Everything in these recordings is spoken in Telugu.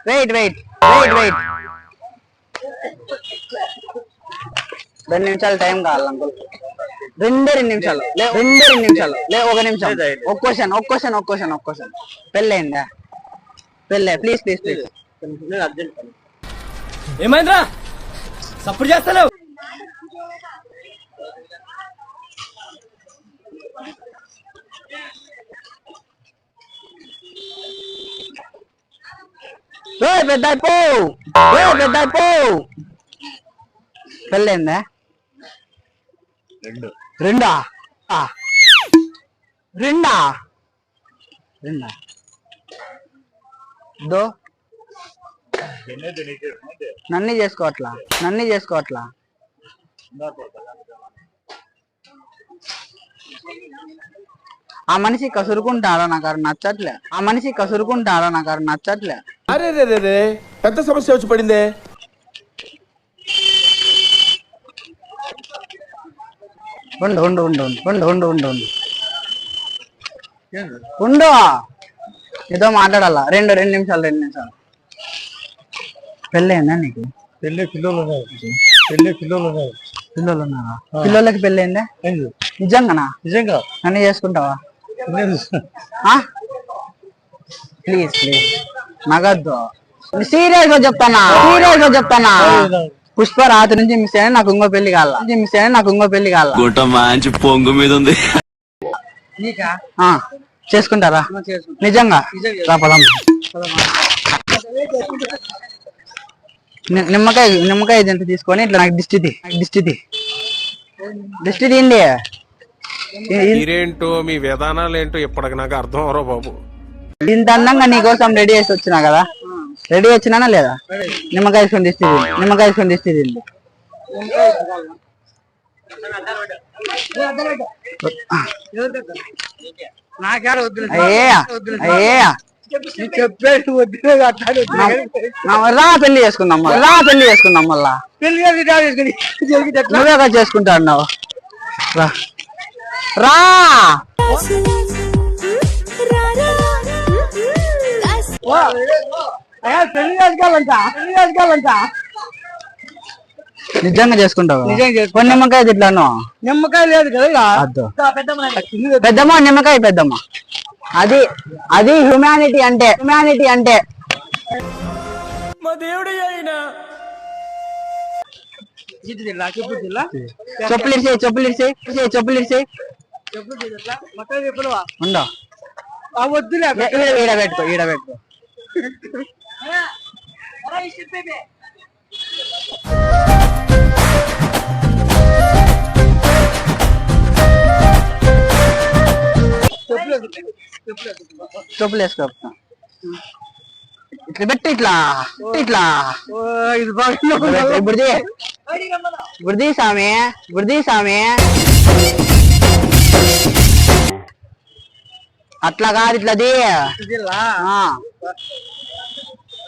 వెయిట్ వెయిట్ వెయిట్ వెయిట్ 2 నిమిషాలు టైం కావాలి అంకుల్. 2 నిమిషాలు లే 1 నిమిషం. ఒక క్వశ్చన్ పెళ్ళైందా? పెళ్ళే. Please please please. ఏమైందిరా సప్పుడు చేస్తాను? పెద్ద పెళ్ళైందా? రెండా దో నన్ను చేసుకోవట్లా. ఆ మనిషి కసురుకుంటారా నాకు నచ్చట్లే. అరే రే పెద్ద సమస్య వచ్చి పడిందే. ఉండు ఏదో మాట్లాడాలా. 2 నిమిషాలు. పెళ్ళైందా నీకు? పిల్లలు ఉన్నారు. పిల్లలకి పెళ్ళైందా? నిజంగా నన్ను చేసుకుంటావా? Please please నగద్దు. సీరియస్ గా చెప్తానా. పుష్ప రాత్రి నుంచి మిస్ అయినా నాకు ఇంకో పెళ్లి కాల. మంచి పొంగు మీద ఉంది. చేసుకుంటారా? నిజంగా రా పదం. నిమ్మకాయ జంట తీసుకొని ఇట్లా నాకు దిష్టి తీయండి. మీరేంటో మీ విధానాలు ఏంటో ఇప్పటికి నాకు అర్థం అవరో బాబు. ఇంత అందంగా నీకోసం రెడీ చేసి వచ్చినా కదా. రెడీ వచ్చినానా లేదా? నిమ్మకాయ తీసుకొని దిష్టి తీయండి. రా పెళ్లి చేసుకుందాం మళ్ళా. నువ్వేగా చేసుకుంటా అన్నావు. రా పెళ్లి చేసుకోవాలంట. నిజంగా చేసుకుంటావు? కొన్ని నిమ్మకాయ తిట్లాను. నిమ్మకాయ లేదు కదా. పెద్దమ్మ నిమ్మకాయ పెద్దమ్మ. అది హ్యూమానిటీ అంటే. మా దేవుడు అయినా చెప్పులు ఉండవు. వద్దులే ఈడ పెట్టుకో. చెప్పులు వేసుకో. ఇట్లా పెట్టి ఇట్లా ఇప్పుడు స్వామి అట్లా కాదు ఇట్లది.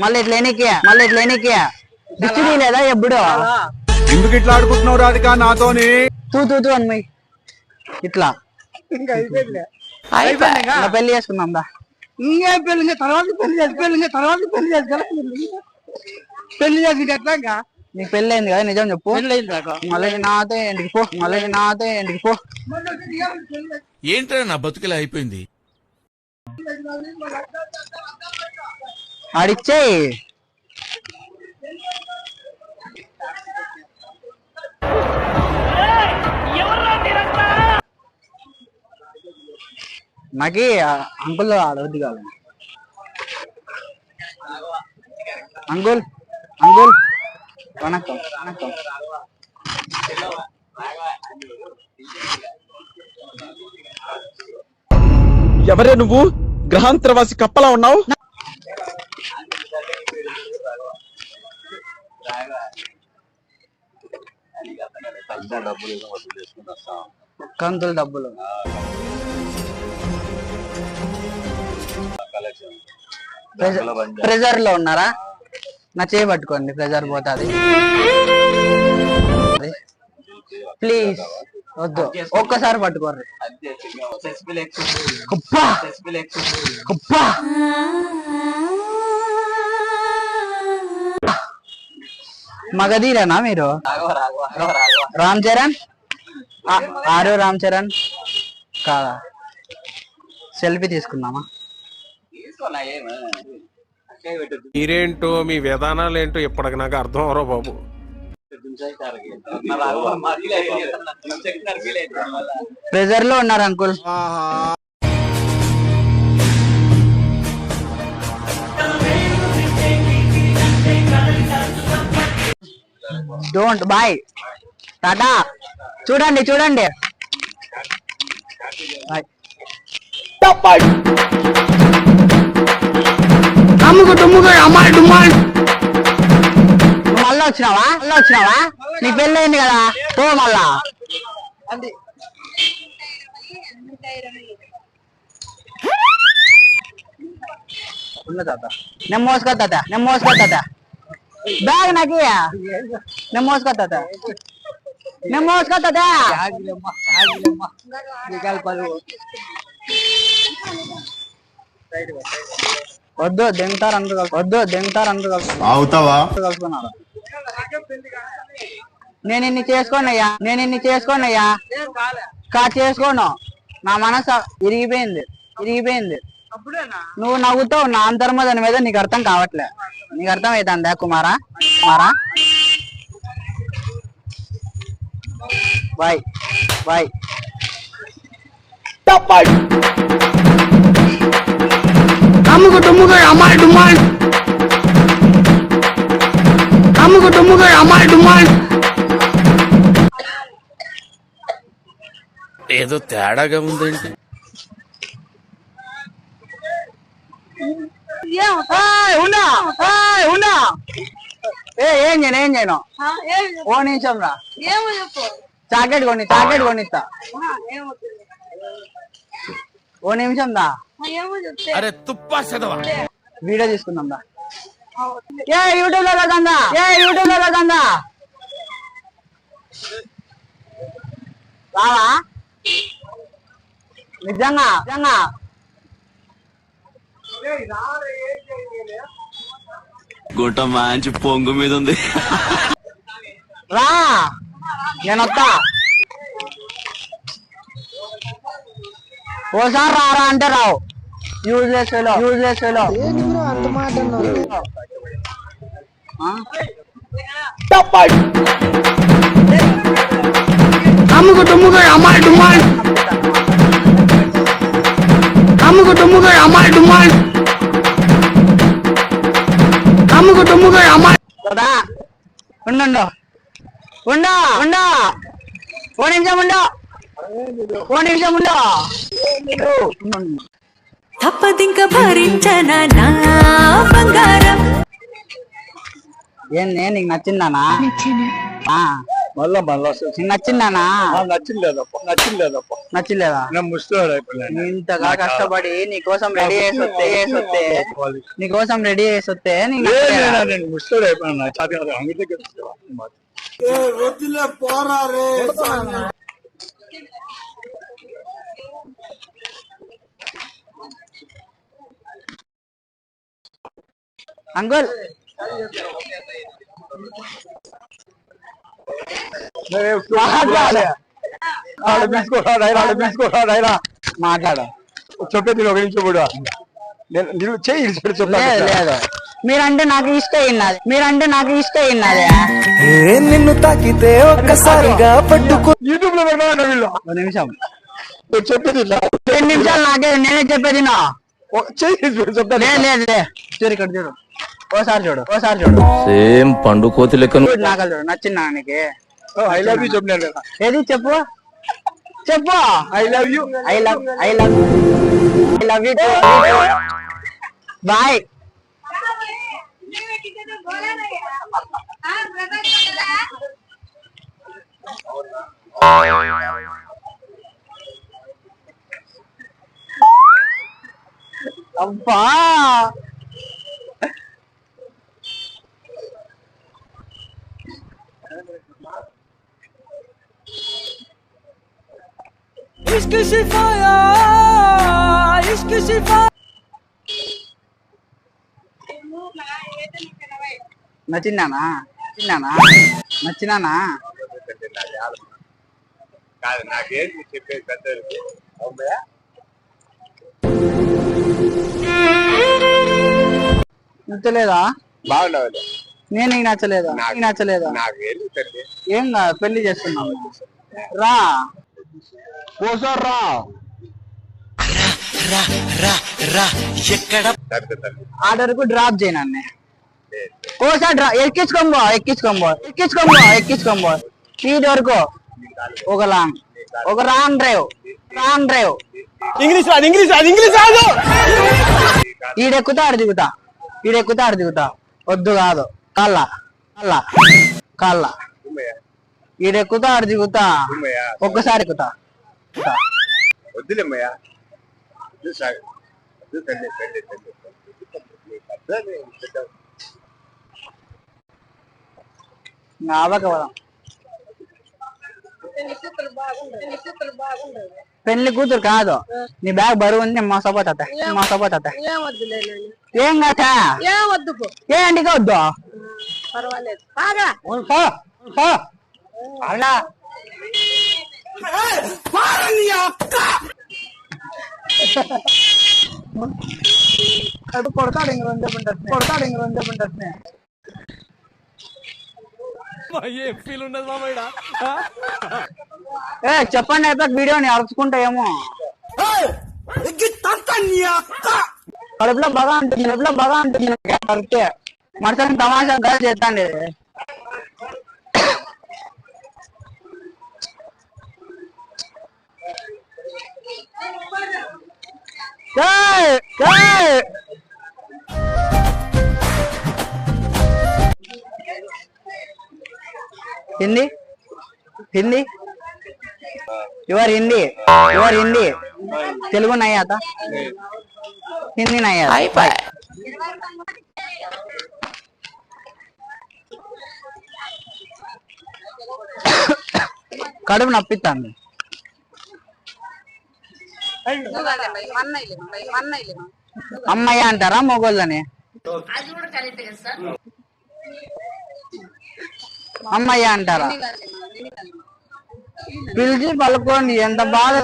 మళ్ళీ ఇట్లా ఎనికి దిష్టి తీయలేదా ఎప్పుడు? ఎందుకు ఇట్లా ఆడుకుంటున్నావు రాధిక నాతోని? తూ అన్నయ్య ఇట్లా పెళ్లి చేసుకుందాం దా. ఇంకేం పెళ్లి తర్వాత పెళ్లి చేసి ఎట్లా? నీకు పెళ్లి అయింది కదా నిజం చెప్పు. మళ్ళీ నాతో ఇంటికి పో. ఏంట్రా నా బతుకులా అయిపోయింది. అడిచ్చేయి. నాకు అంకుల్ అడవద్దు కాదు. అంకుల్ వణకం. ఎవరే నువ్వు? గ్రహాంతరవాసి కప్పలా ఉన్నావు. కంతులు డబ్బులు ప్రెజర్ లో ఉన్నారా? నా చేయి పట్టుకోండి, ప్రెజర్ పోతుంది. ప్లీజ్ వద్దు, ఒక్కసారి పట్టుకోండి. మగధీరేనా మీరు? రామ్ చరణ్ ఆరు రామ్ చరణ్ కాదా? సెల్ఫీ తీసుకుందామా? మీరేంటో మీ విధానాలు ఏంటో ఇప్పటికి నాకు అర్థం అవరో బాబు. ప్రెజర్ లో ఉన్నారు అంకుల్. Don't bye Tata. చూడండి చూడండి మళ్ళా వచ్చినావా? నీకు పెళ్ళయింది కదా, పో మళ్ళా. నేను మోసుకొస్తా బ్యాగ్ నాకు నేను మోసుకొస్తా వద్దు దింటారు అందరు అవుతావా? కలుసుకున్నాడు. నేను ఇన్ని చేసుకోనయ్యా చేసుకోను. నా మనసు ఇరిగిపోయింది. నువ్వు నవ్వుతావు నా అంతర్మదని మీద. నీకు అర్థం కావట్లే. నీకు అర్థం అవుతుందా కుమారా? బాయ్ ఏదో తేడాగా ఉందేంటి? ఉన్నా ఏం చేయను ఓ నిమిషం రా. చాక్లెట్ కొనిస్తా. ఓ నిమిషం దా. అరే తుప్పా చదవా. వీడియో తీసుకుందాం దా. యూట్యూబ్ లో పెడతాందా రావా? నిజంగా గుట్ట మంచి పొంగు మీద ఉంది. రా నేను వస్తా. ఓసారి రారా అంటే రావు. Useless fellow. ఉండు ఓ నిమిషం ఉండు. తప్పదింక భరించనా నా బంగారం. ఏంది నీకు నచ్చిందానా? మళ్ళా నచ్చిందానా? నచ్చలేదా? నేను ముస్తాడు అయిపోయాను. ఇంతగా కష్టపడి నీకోసం రెడీ చేసి వస్తే నేను ముస్తాడు అయిపోయాను. అంకుల్ మాట్లాడు. చెప్పేది ఒక నిమిషం కూడా లేదు. మీరంటే నాకు ఇష్టం ఉన్నది. నిన్ను తాకితే ఒక్కసారిగా పట్టుకో. యూట్యూబ్ లో వీళ్ళు ఒక నిమిషం చెప్పేది 2 నిమిషాలు నాకే నేనే చెప్పేది. లేదు చూడు ఇక్కడ చూడు. ఓసారి చూడు. సేమ్ పండు కోతి లెక్క. నాకలు చూడు. నచ్చిందా నీకు? ఐ లవ్ యూ చెప్పినాను కదా. ఏది చెప్పు. I love you. బాయ్. అబ్బా నచ్చిందానా? నచ్చినానా నచ్చినానా కాదు నాకేం చెప్పేది పెద్దలకి అవునా నచ్చలేదా బాగుండవు నేను నీకు నచ్చలేదా నీకు నచ్చలేదా నాకు ఏం తల్లి ఏం కాదు పెళ్లి చేస్తున్నావు రా ఓసారి రా తల్లి ఆర్డర్ కు డ్రాప్ చేయను అన్నే ఓసారి ఎక్కించుకోబో సీట్ వరకు ఒక రాంగ్ డ్రైవ్ ఇంగ్లీష్ రాదు ఈడెక్కుతా ఆడ దిగుతా వద్దు కాదు కాళ్ళ ఈడెక్కుతా ఆడ దిగుతా ఒక్కసారి ఎక్కుతా వద్దులేమ్మయ్యా తల్లి ఆవకవరం పెళ్లి కూతురు కాదు నీ బ్యాగ్ బరువు ఉంది మోసపోతా ఏం కదా ఏంటి వద్దు పర్వాలేదు అలా కొడతాడు ఇంక రెండు చెప్పండి చెప్పండి అయిపోయి వీడియోని అరుచుకుంటా ఏమో కడుపులో బాగా ఉంటుంది కరెక్టే మనుషులను తమాషా గది చేస్తాండి हिंदी हिंदी యువర్ హిందీ తెలుగు नहीं आता हिंदी नहीं आता కడుపు నొప్పిస్తాంది అమ్మాయి అంటారా మొగోళ్ళని అమ్మాయి అంటారా పిలిచి పలుకోండి ఎంత బాధ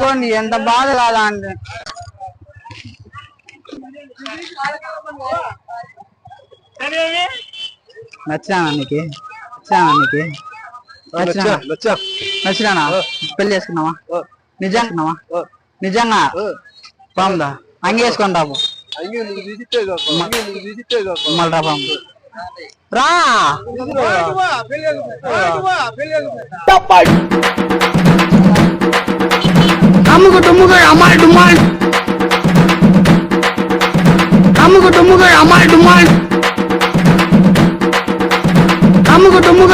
కాదా అంటే నచ్చినా నీకు నచ్చినా పెళ్లి చేసుకున్నావా నిజంగా పాముదా అంగేసుకొని రాబు మళ్ళీ రా పాము రా అమ్ముకు టుమ్ముకు అమ్మాయి డుమ్మాయి అమ్ముకు టుమ్ముకు